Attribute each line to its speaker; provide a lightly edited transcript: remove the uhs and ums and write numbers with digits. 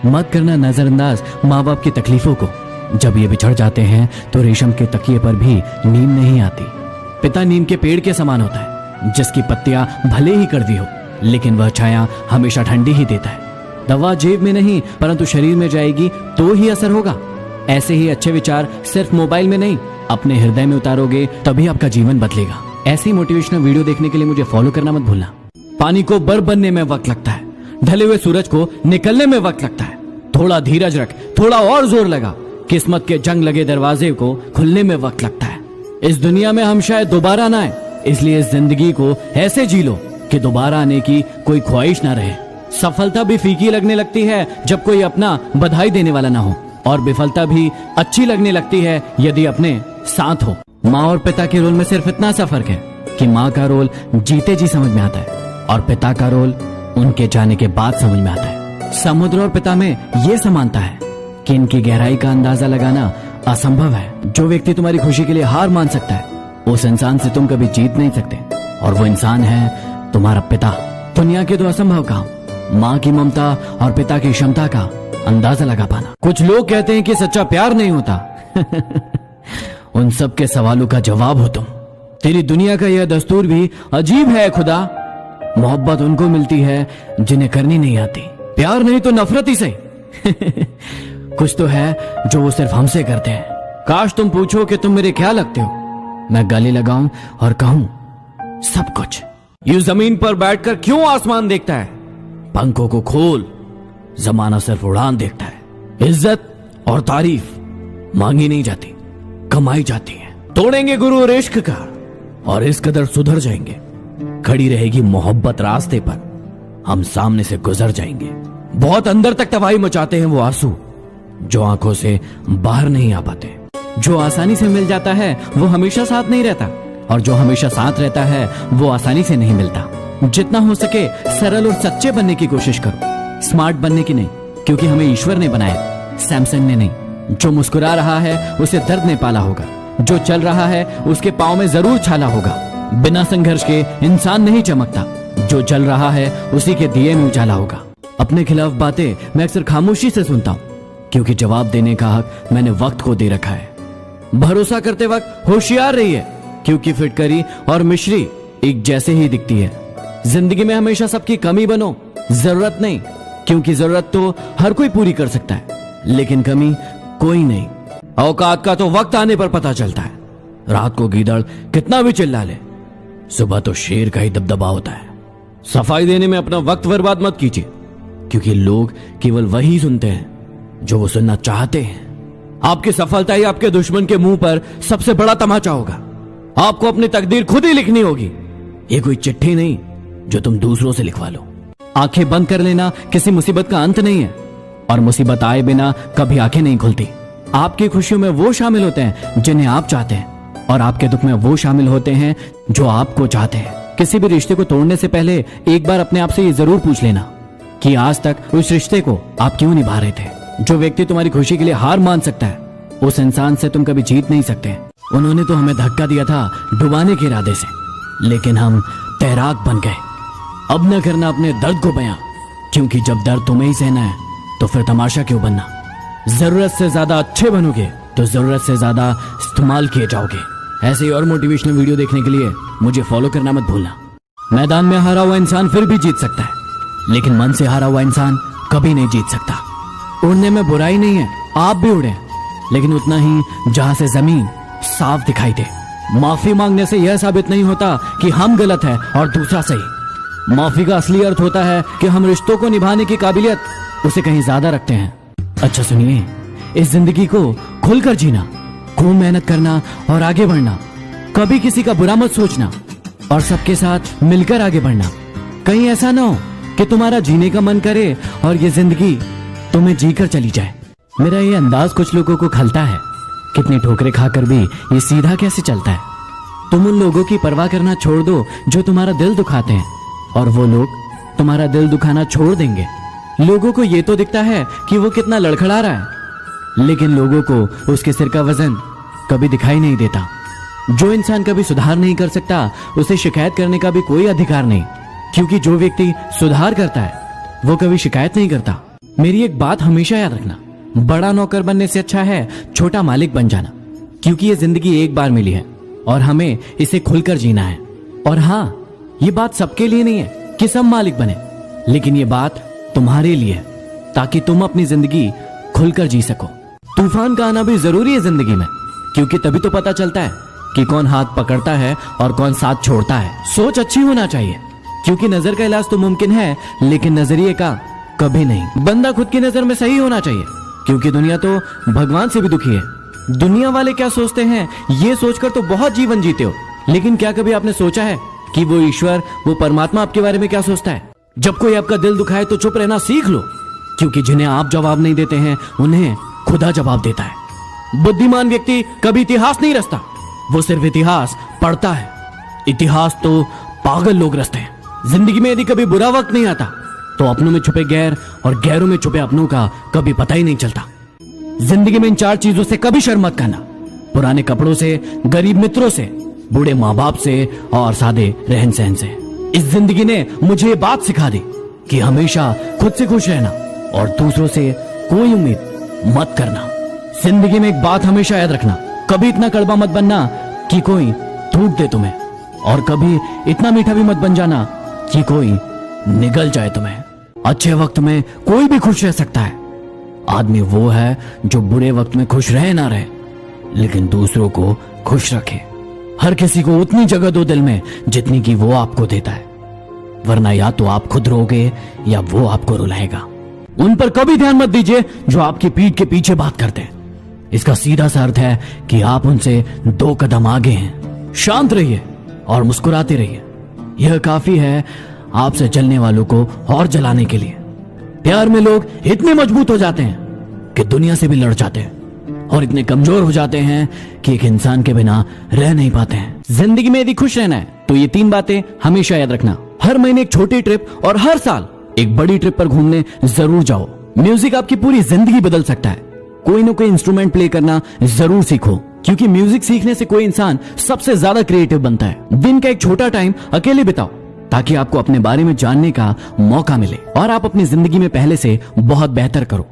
Speaker 1: मत करना नजरअंदाज माँ बाप की तकलीफों को। जब ये बिछड़ जाते हैं तो रेशम के तकिए पर भी नींद नहीं आती। पिता नीम के पेड़ के समान होता है, जिसकी पत्तियां भले ही कड़वी हो लेकिन वह छाया हमेशा ठंडी ही देता है। दवा जेब में नहीं परंतु शरीर में जाएगी तो ही असर होगा। ऐसे ही अच्छे विचार सिर्फ मोबाइल में नहीं, अपने हृदय में उतारोगे तभी आपका जीवन बदलेगा। ऐसी मोटिवेशनल वीडियो देखने के लिए मुझे फॉलो करना मत भूलना। पानी को बर बनने में वक्त लगता है, ढले हुए सूरज को निकलने में वक्त लगता है। थोड़ा धीरज रख, थोड़ा और जोर लगा, किस्मत के जंग लगे दरवाजे को खुलने में वक्त लगता है। इस दुनिया में हम शायद दोबारा ना आए, इसलिए इस जिंदगी को ऐसे जी लो कि दोबारा आने की कोई ख्वाहिश ना रहे। सफलता भी फीकी लगने लगती है जब कोई अपना बधाई देने वाला ना हो, और विफलता भी अच्छी लगने लगती है यदि अपने साथ हो। माँ और पिता के रोल में सिर्फ इतना सा फर्क है कि माँ का रोल जीते जी समझ में आता है और पिता का रोल उनके जाने के बाद समझ में आता है। समुद्र और पिता में ये समानता है कि इनकी गहराई का अंदाजा लगाना असंभव है। जो व्यक्ति तुम्हारी खुशी के लिए हार मान सकता है उस इंसान से तुम कभी जीत नहीं सकते, और वो इंसान है तुम्हारा पिता। दुनिया के दो असंभव काम, माँ की ममता और पिता की क्षमता का अंदाजा लगा पाना। कुछ लोग कहते हैं कि सच्चा प्यार नहीं होता उन सब के सवालों का जवाब हो तुम। तेरी दुनिया का यह दस्तूर भी अजीब है खुदा। मोहब्बत उनको मिलती है जिन्हें करनी नहीं आती, प्यार नहीं तो नफरत ही सही कुछ तो है जो वो सिर्फ हमसे करते हैं। काश तुम पूछो कि तुम मेरे क्या लगते हो, मैं गले लगाऊं और कहूं सब कुछ। यू जमीन पर बैठकर क्यों आसमान देखता है, पंखों को खोल, जमाना सिर्फ उड़ान देखता है। इज्जत और तारीफ मांगी नहीं जाती, कमाई जाती है। तोड़ेंगे गुरु और इश्क का और इस कदर सुधर जाएंगे, खड़ी रहेगी मोहब्बत रास्ते पर, हम सामने से गुजर जाएंगे। बहुत अंदर तक तबाही मचाते हैं वो आंसू जो आंखों से बाहर नहीं आ पाते। जो आसानी से मिल जाता है वो हमेशा साथ नहीं रहता, और जो हमेशा साथ रहता है वो आसानी से नहीं मिलता। जितना हो सके सरल और सच्चे बनने की कोशिश करो, स्मार्ट बनने की नहीं, क्योंकि हमें ईश्वर ने बनाया, सैमसंग ने नहीं। जो मुस्कुरा रहा है उसे दर्द ने पाला होगा, जो चल रहा है उसके पांव में जरूर छाला होगा। बिना संघर्ष के इंसान नहीं चमकता, जो जल रहा है उसी के दिए में उजाला होगा। अपने खिलाफ बातें मैं अक्सर खामोशी से सुनता हूं, क्योंकि जवाब देने का हक मैंने वक्त को दे रखा है। भरोसा करते वक्त होशियार रहिए, क्योंकि फिटकरी और मिश्री एक जैसे ही दिखती है। जिंदगी में हमेशा सबकी कमी बनो, जरूरत नहीं, क्योंकि जरूरत तो हर कोई पूरी कर सकता है, लेकिन कमी कोई नहीं। औकात का तो वक्त आने पर पता चलता है। रात को गीदड़ कितना भी चिल्ला ले, सुबह तो शेर का ही दबदबा होता है। सफाई देने में अपना वक्त बर्बाद मत कीजिए, क्योंकि लोग केवल वही सुनते हैं जो वो सुनना चाहते हैं। आपकी सफलता ही आपके दुश्मन के मुंह पर सबसे बड़ा तमाचा होगा। आपको अपनी तकदीर खुद ही लिखनी होगी, ये कोई चिट्ठी नहीं जो तुम दूसरों से लिखवा लो। आंखें बंद कर लेना किसी मुसीबत का अंत नहीं है, और मुसीबत आए बिना कभी आंखें नहीं खुलती। आपकी खुशियों में वो शामिल होते हैं जिन्हें आप चाहते हैं, और आपके दुख में वो शामिल होते हैं जो आपको चाहते हैं। किसी भी रिश्ते को तोड़ने से पहले एक बार अपने आप से ये जरूर पूछ लेना कि आज तक उस रिश्ते को आप क्यों निभा रहे थे। जो व्यक्ति तुम्हारी खुशी के लिए हार मान सकता है उस इंसान से तुम कभी जीत नहीं सकते। उन्होंने तो हमें धक्का दिया था डुबाने के इरादे से, लेकिन हम तैराक बन गए। अब न करना अपने दर्द को बयां, क्योंकि जब दर्द तुम्हें ही सहना है तो फिर तमाशा क्यों बनना। जरूरत से ज्यादा अच्छे बनोगे तो जरूरत से ज्यादा इस्तेमाल किए जाओगे। ऐसे ही और मोटिवेशनल वीडियो देखने के लिए मुझे फॉलो करना मत भूलना। मैदान में हारा हुआ इंसान फिर भी जीत सकता है, लेकिन मन से हारा हुआ इंसान कभी नहीं जीत सकता। उड़ने में बुराई नहीं है, आप भी उड़े, लेकिन उतना ही जहां से जमीन साफ दिखाई दे। माफी मांगने से यह साबित नहीं होता कि हम गलत है और दूसरा सही। माफी का असली अर्थ होता है कि हम रिश्तों को निभाने की काबिलियत उसे कहीं ज्यादा रखते हैं। अच्छा सुनिए, इस जिंदगी को खुलकर जीना, खूब मेहनत करना और आगे बढ़ना, कभी किसी का बुरा मत सोचना और सबके साथ मिलकर आगे बढ़ना। कहीं ऐसा ना हो कि तुम्हारा जीने का मन करे और ये जिंदगी तुम्हें जीकर चली जाए। मेरा ये अंदाज कुछ लोगों को खलता है, कितनी ठोकरें खाकर भी ये सीधा कैसे चलता है। तुम उन लोगों की परवाह करना छोड़ दो जो तुम्हारा दिल दुखाते हैं, और वो लोग तुम्हारा दिल दुखाना छोड़ देंगे। लोगों को ये तो दिखता है कि वो कितना लड़खड़ा रहा है, लेकिन लोगों को उसके सिर का वजन कभी दिखाई नहीं देता। जो इंसान कभी सुधार नहीं कर सकता उसे शिकायत करने का भी कोई अधिकार नहीं, क्योंकि जो व्यक्ति सुधार करता है वो कभी शिकायत नहीं करता। मेरी एक बात हमेशा याद रखना, बड़ा नौकर बनने से अच्छा है छोटा मालिक बन जाना, क्योंकि ये जिंदगी एक बार मिली है और हमें इसे खुलकर जीना है। और हाँ, ये बात सबके लिए नहीं है कि सब मालिक बने, लेकिन ये बात तुम्हारे लिए है ताकि तुम अपनी जिंदगी खुलकर जी सको। तूफान का आना भी जरूरी है जिंदगी में, क्योंकि तभी तो पता चलता है कि कौन हाथ पकड़ता है और कौन साथ छोड़ता है। सोच अच्छी होना चाहिए, क्योंकि नजर का इलाज तो मुमकिन है लेकिन नजरिए का कभी नहीं। बंदा खुद की नजर में सही होना चाहिए, क्योंकि दुनिया तो भगवान से भी दुखी है। दुनिया वाले क्या सोचते हैं ये सोचकर तो बहुत जीवन जीते हो, लेकिन क्या कभी आपने सोचा है कि वो ईश्वर, वो परमात्मा आपके बारे में क्या सोचता है? जब कोई आपका दिल दुखाए तो चुप रहना सीख लो, क्योंकि जिन्हें आप जवाब नहीं देते हैं उन्हें खुदा जवाब देता है। बुद्धिमान व्यक्ति कभी इतिहास नहीं रचता, वो सिर्फ इतिहास पढ़ता है। इतिहास तो पागल लोग रचते हैं। जिंदगी में यदि कभी बुरा वक्त नहीं आता तो अपनों में छुपे गैर और गैरों में छुपे अपनों का कभी पता ही नहीं चलता। जिंदगी में इन 4 चीजों से कभी शर्म मत करना, पुराने कपड़ों से, गरीब मित्रों से, बूढ़े माँ बाप से और सादे रहन सहन से। इस जिंदगी ने मुझे ये बात सिखा दी कि हमेशा खुद से खुश रहना और दूसरों से कोई उम्मीद मत करना। जिंदगी में एक बात हमेशा याद रखना, कभी इतना कड़वा मत बनना कि कोई थूक दे तुम्हें, और कभी इतना मीठा भी मत बन जाना कि कोई निगल जाए तुम्हें। अच्छे वक्त में कोई भी खुश रह सकता है। आदमी वो है जो बुरे वक्त में खुश रहे ना रहे, लेकिन दूसरों को खुश रखे। हर किसी को उतनी जगह दो दिल में जितनी की वो आपको देता है, वरना या तो आप खुद रोगे या वो आपको रुलाएगा। उन पर कभी ध्यान मत दीजिए जो आपकी पीठ के पीछे बात करते हैं। इसका सीधा सा अर्थ है कि आप उनसे 2 कदम आगे हैं। शांत रहिए और मुस्कुराते रहिए, यह काफी है आपसे जलने वालों को और जलाने के लिए। प्यार में लोग इतने मजबूत हो जाते हैं कि दुनिया से भी लड़ जाते हैं, और इतने कमजोर हो जाते हैं कि एक इंसान के बिना रह नहीं पाते हैं। जिंदगी में यदि खुश रहना है तो ये 3 बातें हमेशा याद रखना। हर महीने एक छोटी ट्रिप और हर साल एक बड़ी ट्रिप पर घूमने जरूर जाओ। म्यूजिक आपकी पूरी जिंदगी बदल सकता है। कोई ना कोई इंस्ट्रूमेंट प्ले करना जरूर सीखो, क्योंकि म्यूजिक सीखने से कोई इंसान सबसे ज्यादा क्रिएटिव बनता है। दिन का एक छोटा टाइम अकेले बिताओ ताकि आपको अपने बारे में जानने का मौका मिले और आप अपनी जिंदगी में पहले से बहुत बेहतर करो।